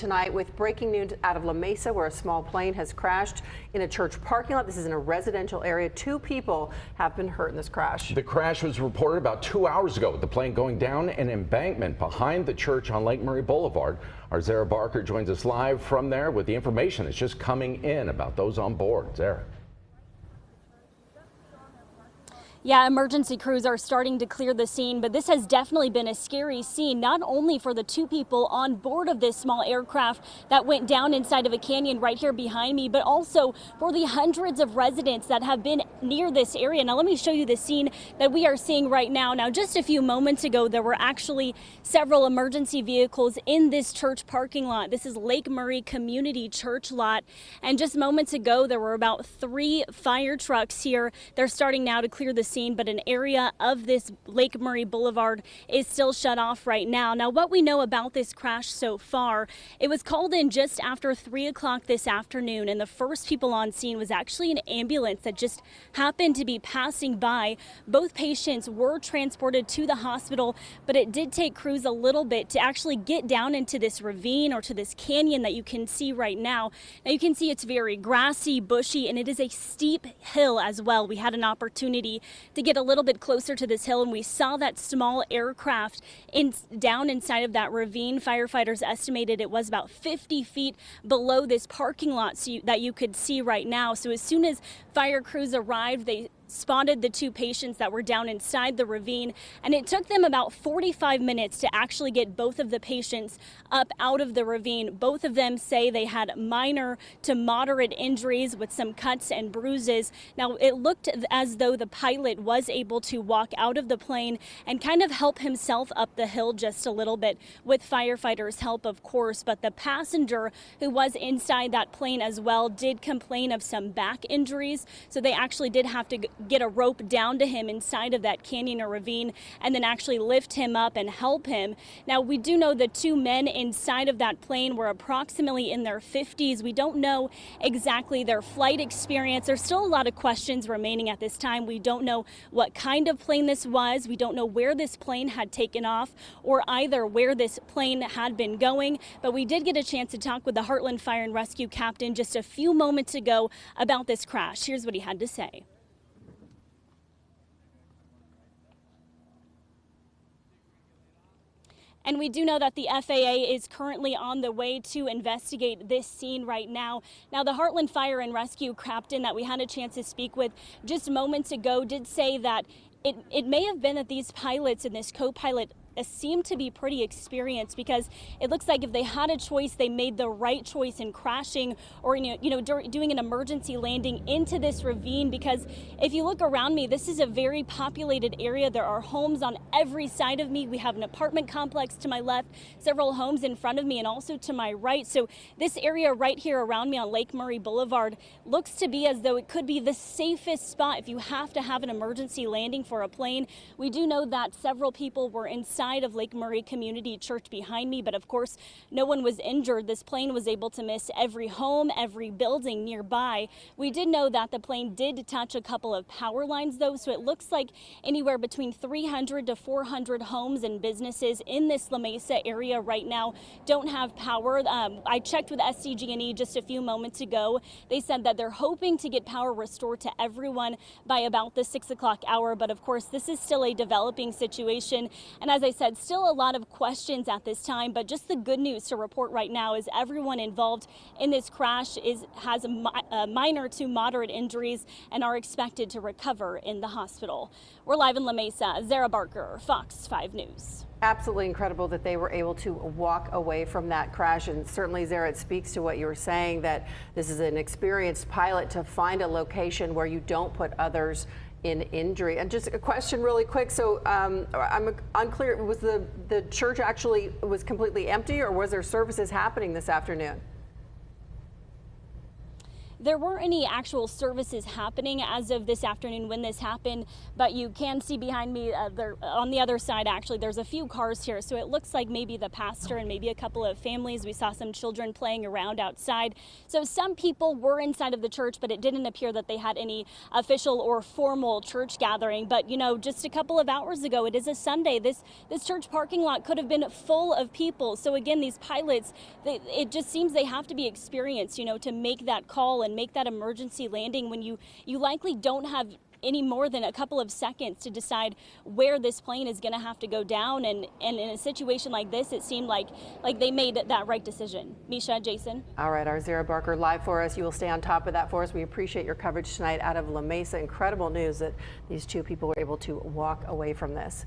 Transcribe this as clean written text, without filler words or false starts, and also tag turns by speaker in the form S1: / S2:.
S1: tonight with breaking news out of La Mesa, where a small plane has crashed in a church parking lot. This is in a residential area. 2 people have been hurt in this crash.
S2: The crash was reported about 2 hours ago, with the plane going down an embankment behind the church on Lake Murray Boulevard. Our Zara Barker joins us live from there with the information that's just coming in about those on board. Zara.
S3: Yeah, emergency crews are starting to clear the scene, but this has definitely been a scary scene, not only for the 2 people on board of this small aircraft that went down inside of a canyon right here behind me, but also for the hundreds of residents that have been near this area. Now, let me show you the scene that we are seeing right now. Now, just a few moments ago, there were actually several emergency vehicles in this church parking lot. This is Lake Murray Community Church lot. And just moments ago, there were about 3 fire trucks here. They're starting now to clear the scene, but an area of this Lake Murray Boulevard is still shut off right now. Now, what we know about this crash so far, it was called in just after 3 o'clock this afternoon, and the first people on scene was actually an ambulance that just happened to be passing by. Both patients were transported to the hospital, but it did take crews a little bit to actually get down into this ravine or to this canyon that you can see right now. Now, you can see it's very grassy, bushy, and it is a steep hill as well. We had an opportunity to get a little bit closer to this hill, and we saw that small aircraft down inside of that ravine. Firefighters estimated it was about 50 feet below this parking lot that you could see right now. So as soon as fire crews arrived, they spotted the 2 patients that were down inside the ravine, and it took them about 45 minutes to actually get both of the patients up out of the ravine. Both of them say they had minor to moderate injuries with some cuts and bruises. Now, it looked as though the pilot was able to walk out of the plane and kind of help himself up the hill just a little bit with firefighters' help, of course, but the passenger who was inside that plane as well did complain of some back injuries, so they actually did have to get a rope down to him inside of that canyon or ravine and then actually lift him up and help him. Now, we do know the 2 men inside of that plane were approximately in their 50s. We don't know exactly their flight experience. There's still a lot of questions remaining at this time. We don't know what kind of plane this was. We don't know where this plane had taken off or either where this plane had been going, but we did get a chance to talk with the Heartland Fire and Rescue captain just a few moments ago about this crash. Here's what he had to say. And we do know that the FAA is currently on the way to investigate this scene right now. Now, the Heartland Fire and Rescue captain that we had a chance to speak with just moments ago did say that it may have been that these pilots and this co-pilot seem to be pretty experienced, because it looks like if they had a choice, they made the right choice in crashing or doing an emergency landing into this ravine. Because if you look around me, this is a very populated area. There are homes on every side of me. We have an apartment complex to my left, several homes in front of me, and also to my right. So this area right here around me on Lake Murray Boulevard looks to be as though it could be the safest spot if you have to have an emergency landing for a plane. We do know that several people were inside of Lake Murray Community Church behind me, but of course no one was injured. This plane was able to miss every home, every building nearby. We did know that the plane did touch a couple of power lines though, so it looks like anywhere between 300 to 400 homes and businesses in this La Mesa area right now don't have power. I checked with SDG&E just a few moments ago. They said that they're hoping to get power restored to everyone by about the 6 o'clock hour, but of course this is still a developing situation, and as I said, still a lot of questions at this time. But just the good news to report right now is everyone involved in this crash has minor to moderate injuries and are expected to recover in the hospital. We're live in La Mesa. Zara Barker, Fox 5 News.
S1: Absolutely incredible that they were able to walk away from that crash. And certainly, Zara, it speaks to what you were saying, that this is an experienced pilot to find a location where you don't put others in injury. And just a question really quick. So I'm unclear, was the church actually was completely empty, or was there services happening this afternoon?
S3: There weren't any actual services happening as of this afternoon when this happened, but you can see behind me there, on the other side, actually, there's a few cars here. So it looks like maybe the pastor and maybe a couple of families. We saw some children playing around outside. So some people were inside of the church, but it didn't appear that they had any official or formal church gathering. But, you know, just a couple of hours ago, it is a Sunday. This church parking lot could have been full of people. So again, these pilots, it just seems they have to be experienced, you know, to make that call and make that emergency landing when you likely don't have any more than a couple of seconds to decide where this plane is going to have to go down. And in a situation like this, it seemed like they made that right decision. Misha, Jason.
S1: All right, our Zara Barker live for us. You will stay on top of that for us. We appreciate your coverage tonight out of La Mesa. Incredible news that these two people were able to walk away from this.